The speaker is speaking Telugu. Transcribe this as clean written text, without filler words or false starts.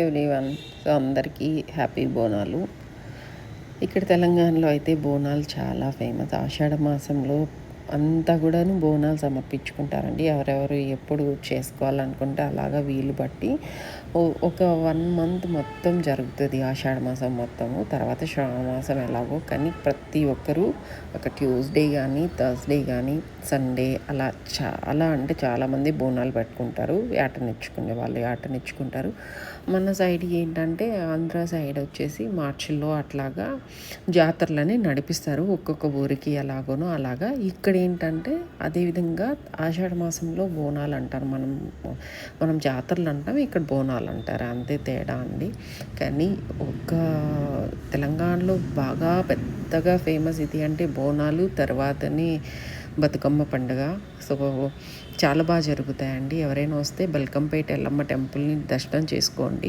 ఎవ్రీవన్. సో అందరికీ హ్యాపీ బోనాలు. ఇక్కడ తెలంగాణలో అయితే బోనాలు చాలా ఫేమస్. ఆషాఢ మాసంలో అంతా కూడాను బోనాలు సమర్పించుకుంటారండి. ఎవరెవరు ఎప్పుడు చేసుకోవాలనుకుంటే అలాగా వీలు బట్టి ఒక 1 మంత్ మొత్తం జరుగుతుంది ఆషాఢ మాసం మొత్తము. తర్వాత శ్రావణ మాసం ఎలాగో, కానీ ప్రతి ఒక్కరూ ఒక ట్యూస్డే కానీ, థర్స్డే కానీ, సండే అలా చాలా అంటే చాలామంది బోనాలు పెట్టుకుంటారు. యాటనిచ్చుకునే వాళ్ళు యాటనిచ్చుకుంటారు. మన సైడ్ ఏంటంటే ఆంధ్ర సైడ్ వచ్చేసి మార్చిలో అట్లాగా జాతరలని నడిపిస్తారు, ఒక్కొక్క ఊరికి ఎలాగోనో అలాగా. ఇక్కడ ఏంటంటే అదేవిధంగా ఆషాఢ మాసంలో బోనాలు అంటారు. మనం జాతరలు అంటాం, ఇక్కడ బోనాలు అంటారు, అంతే తేడా అండి. కానీ ఒక తెలంగాణలో బాగా పెద్దగా ఫేమస్ ఇది అంటే బోనాలు, తర్వాతని బతుకమ్మ పండుగ. సో చాలా బాగా జరుగుతాయండి. ఎవరైనా వస్తే బల్కంపేట ఎల్లమ్మ టెంపుల్ని దర్శనం చేసుకోండి.